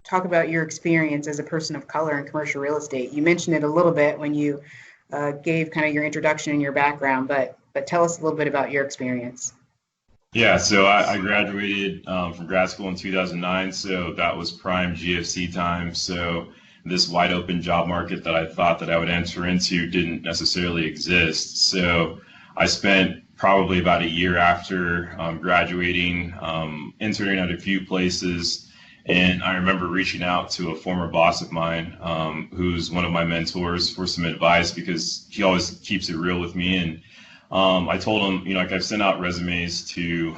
talk about your experience as a person of color in commercial real estate. You mentioned it a little bit when you gave kind of your introduction and your background, but tell us a little bit about your experience. Yeah, so I graduated from grad school in 2009, so that was prime GFC time. So this wide open job market that I thought that I would enter into didn't necessarily exist. So I spent probably about a year after graduating, interning at a few places. And I remember reaching out to a former boss of mine, who's one of my mentors, for some advice because he always keeps it real with me. And I told him, like I've sent out resumes to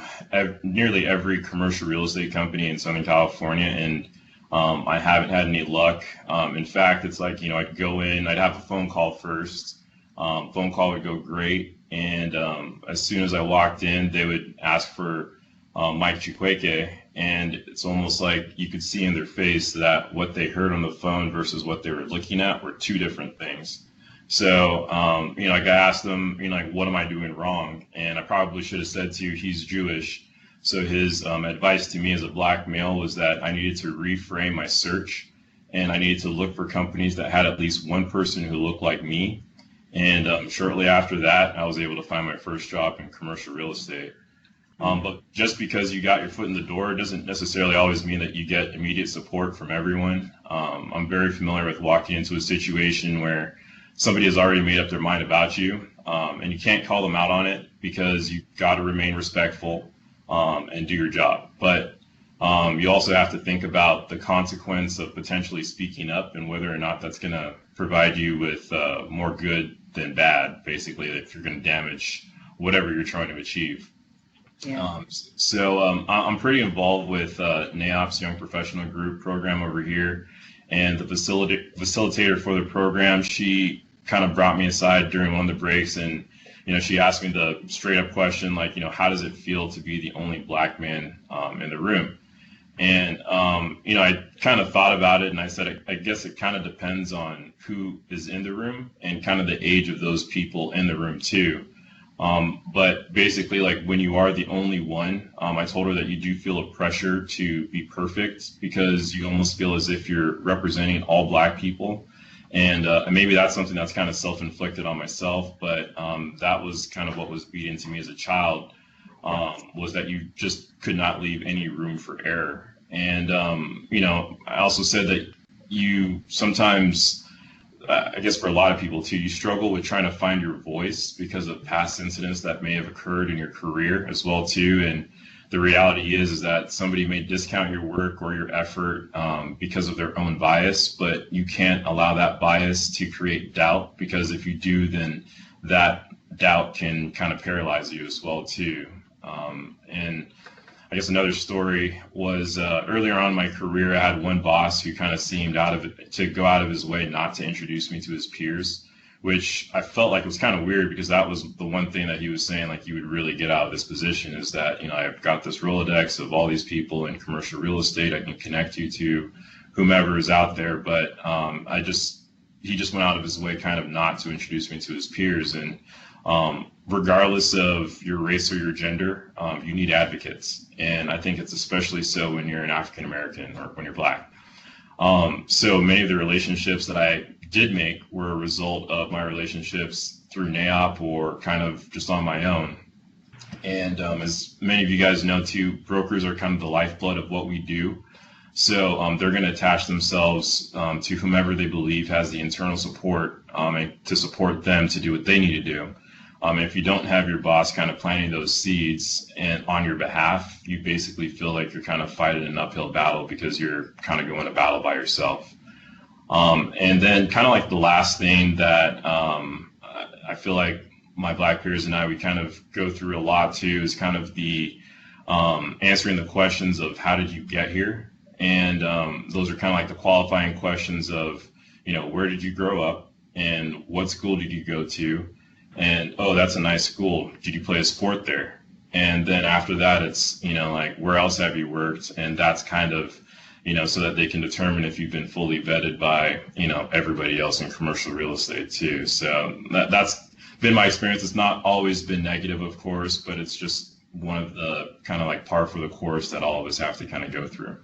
nearly every commercial real estate company in Southern California, and I haven't had any luck. In fact, it's like, I'd go in, I'd have a phone call first. Phone call would go great. And as soon as I walked in, they would ask for Mike Chukwueke. And it's almost like you could see in their face that what they heard on the phone versus what they were looking at were two different things. So, like I asked them, like, what am I doing wrong? And I probably should have said to you, he's Jewish. So his advice to me as a black male was that I needed to reframe my search, and I needed to look for companies that had at least one person who looked like me. And shortly after that, I was able to find my first job in commercial real estate. But just because you got your foot in the door doesn't necessarily always mean that you get immediate support from everyone. I'm very familiar with walking into a situation where somebody has already made up their mind about you, and you can't call them out on it because you got to remain respectful and do your job. But you also have to think about the consequence of potentially speaking up and whether or not that's going to provide you with more good than bad, basically, if you're going to damage whatever you're trying to achieve. Yeah. I'm pretty involved with NAIOP's Young Professional Group program over here, and the facilitator for the program, she kind of brought me aside during one of the breaks, and she asked me the straight up question, like, how does it feel to be the only black man in the room? And I kind of thought about it, and I said, I guess it kind of depends on who is in the room and kind of the age of those people in the room too. But basically, like, when you are the only one, I told her that you do feel a pressure to be perfect because you almost feel as if you're representing all black people. And maybe that's something that's kind of self-inflicted on myself, but that was kind of what was beat into me as a child, was that you just could not leave any room for error. And, I also said that you sometimes, I guess for a lot of people too, you struggle with trying to find your voice because of past incidents that may have occurred in your career as well too. And the reality is that somebody may discount your work or your effort because of their own bias, but you can't allow that bias to create doubt, because if you do, then that doubt can kind of paralyze you as well too. And I guess another story was earlier on in my career, I had one boss who kind of seemed to go out of his way not to introduce me to his peers, which I felt like was kind of weird because that was the one thing that he was saying, like, you would really get out of this position is that, I've got this Rolodex of all these people in commercial real estate. I can connect you to whomever is out there. But he just went out of his way kind of not to introduce me to his peers. And regardless of your race or your gender, you need advocates. And I think it's especially so when you're an African American or when you're black. So many of the relationships that I did make were a result of my relationships through NAIOP or kind of just on my own. And as many of you guys know too, brokers are kind of the lifeblood of what we do. So they're going to attach themselves to whomever they believe has the internal support and to support them to do what they need to do. If you don't have your boss kind of planting those seeds and on your behalf, you basically feel like you're kind of fighting an uphill battle because you're kind of going to battle by yourself. And then kind of like the last thing that I feel like my black peers and we kind of go through a lot too is kind of the answering the questions of how did you get here? And those are kind of like the qualifying questions of, where did you grow up and what school did you go to? And, oh, that's a nice school. Did you play a sport there? And then after that, it's, like, where else have you worked? And that's kind of, so that they can determine if you've been fully vetted by, everybody else in commercial real estate too. So that's been my experience. It's not always been negative, of course, but it's just one of the kind of like par for the course that all of us have to kind of go through.